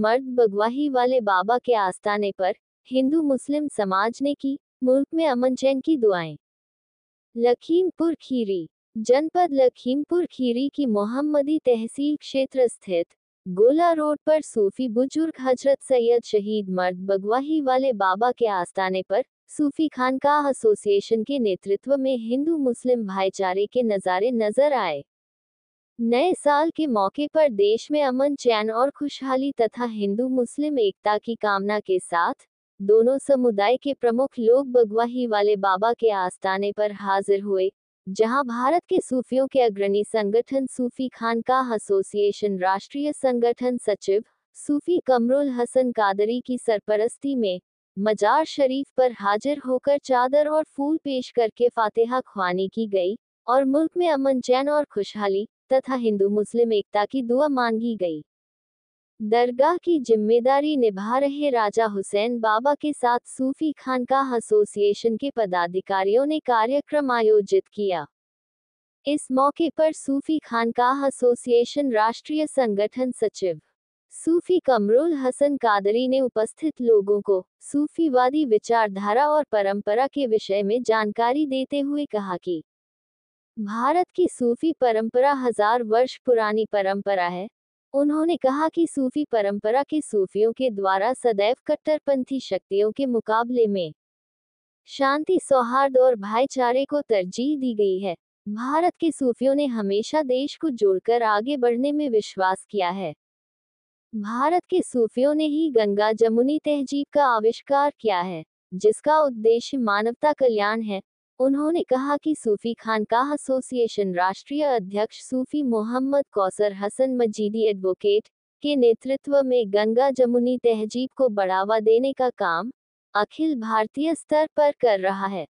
मर्द बगवाही वाले बाबा के आस्थाने पर हिंदू मुस्लिम समाज ने की मुल्क में अमन चैन की दुआएं। लखीमपुर खीरी जनपद लखीमपुर खीरी की मोहम्मदी तहसील क्षेत्र स्थित गोला रोड पर सूफी बुजुर्ग हजरत सैयद शहीद मर्द बगवाही वाले बाबा के आस्थाने पर सूफी खानकाह एसोसिएशन के नेतृत्व में हिंदू मुस्लिम भाईचारे के नज़ारे नजर आए। नए साल के मौके पर देश में अमन चैन और खुशहाली तथा हिंदू मुस्लिम एकता की कामना के साथ दोनों समुदाय के प्रमुख लोग बगवाही वाले बाबा के आस्थाने पर हाजिर हुए, जहां भारत के सूफियों के अग्रणी संगठन सूफी खानकाह एसोसिएशन राष्ट्रीय संगठन सचिव सूफी कमरुल हसन कादरी की सरपरस्ती में मजार शरीफ पर हाजिर होकर चादर और फूल पेश करके फातिहा ख्वानी की गई और मुल्क में अमन चैन और खुशहाली तथा हिंदू मुस्लिम एकता की दुआ मांगी गई। दरगाह की जिम्मेदारी निभा रहे राजा हुसैन बाबा के साथ सूफी खानकाह एसोसिएशन के पदाधिकारियों ने कार्यक्रम आयोजित किया। इस मौके पर सूफी खानकाह एसोसिएशन राष्ट्रीय संगठन सचिव सूफी कमरुल हसन कादरी ने उपस्थित लोगों को सूफीवादी विचारधारा और परंपरा के विषय में जानकारी देते हुए कहा कि भारत की सूफी परंपरा 1000 वर्ष पुरानी परंपरा है। उन्होंने कहा कि सूफी परंपरा के सूफियों के द्वारा सदैव कट्टरपंथी शक्तियों के मुकाबले में शांति, सौहार्द और भाईचारे को तरजीह दी गई है। भारत के सूफियों ने हमेशा देश को जोड़कर आगे बढ़ने में विश्वास किया है। भारत के सूफियों ने ही गंगा जमुनी तहजीब का आविष्कार किया है, जिसका उद्देश्य मानवता कल्याण है। उन्होंने कहा कि सूफी खानकाह एसोसिएशन राष्ट्रीय अध्यक्ष सूफी मोहम्मद कौसर हसन मजीदी एडवोकेट के नेतृत्व में गंगा जमुनी तहजीब को बढ़ावा देने का काम अखिल भारतीय स्तर पर कर रहा है।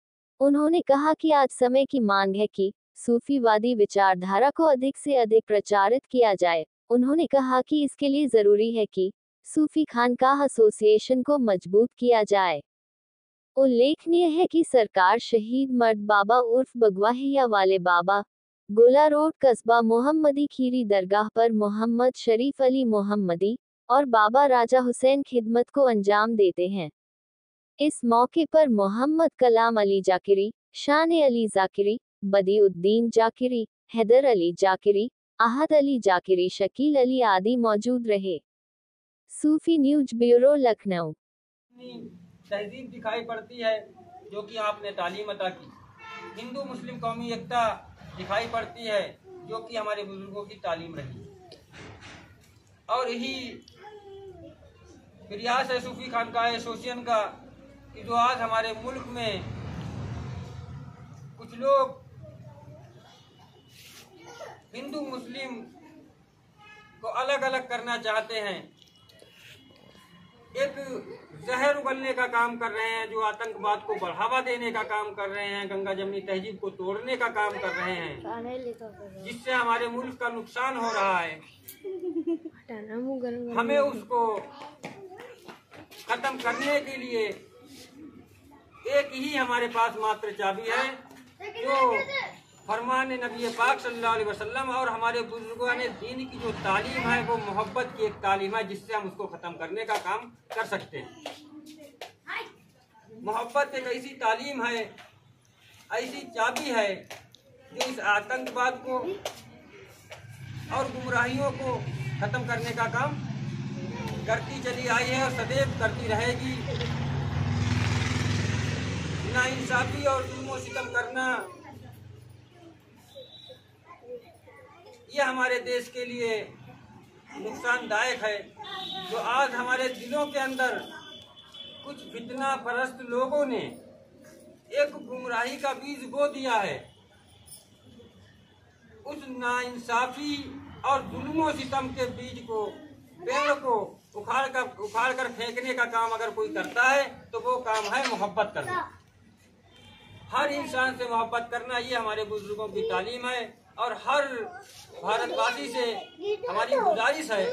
उन्होंने कहा कि आज समय की मांग है कि सूफीवादी विचारधारा को अधिक से अधिक प्रचारित किया जाए। उन्होंने कहा कि इसके लिए जरूरी है कि सूफी खानकाह एसोसिएशन को मजबूत किया जाए। उल्लेखनीय है कि सरकार शहीद मर्द बाबा उर्फ बगवाहिया वाले बाबा गोला रोड कस्बा मोहम्मदी खीरी दरगाह पर मोहम्मद शरीफ अली मोहम्मदी और बाबा राजा हुसैन खिदमत को अंजाम देते हैं। इस मौके पर मोहम्मद कलाम अली जाकिरी, शान अली जाकिरी, बदीउद्दीन जाकिरी, हैदर अली जाकिरी, आहद अली जाकिरी, शकील अली आदि मौजूद रहे। सूफी न्यूज ब्यूरो लखनऊ। तहजीब दिखाई पड़ती है जो कि आपने तालीम अता की। हिंदू मुस्लिम कौमी एकता दिखाई पड़ती है जो कि हमारे बुजुर्गों की तालीम रही। और यही प्रयास है सूफी खानकाह एसोसिएशन का कि जो आज हमारे मुल्क में कुछ लोग हिंदू मुस्लिम को अलग अलग करना चाहते हैं, एक जहर उगलने का काम कर रहे हैं, जो आतंकवाद को बढ़ावा देने का काम कर रहे हैं, गंगा जमुनी तहजीब को तोड़ने का काम कर रहे हैं, जिससे हमारे मुल्क का नुकसान हो रहा है। हमें उसको खत्म करने के लिए एक ही हमारे पास मात्र चाबी है, जो फरमान नबी पाक सल्लल्लाहु अलैहि वसल्लम और हमारे बुजुर्गों ने दीन की जो तालीम है वो मोहब्बत की एक तालीम है, जिससे हम उसको ख़त्म करने का काम कर सकते हैं। मोहब्बत एक ऐसी तालीम है, ऐसी चाबी है जो इस आतंकवाद को और गुमराहियों को ख़त्म करने का काम करती चली आई है और सदैव करती रहेगी। नाइंसाफी और जुल्म सितम करना ये हमारे देश के लिए नुकसानदायक है। जो आज हमारे दिलों के अंदर कुछ फितना परस्त लोगों ने एक गुमराही का बीज बो दिया है, उस नाइंसाफी और जुल्म सितम के बीज को, पेड़ को उखाड़ कर फेंकने का काम अगर कोई करता है तो वो काम है मोहब्बत करना। हर इंसान से मोहब्बत करना ये हमारे बुजुर्गों की तालीम है। और हर भारतवासी से हमारी गुजारिश है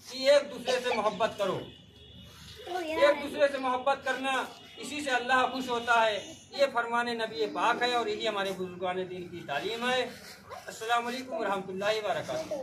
कि एक दूसरे से मोहब्बत करो। एक दूसरे से मोहब्बत करना, इसी से अल्लाह खुश होता है। ये फरमाने नबी पाक है और यही हमारे बुजुर्गान दीन की तालीम है। अस्सलाम वालेकुम रहमतुल्लाहि व बरकातहू।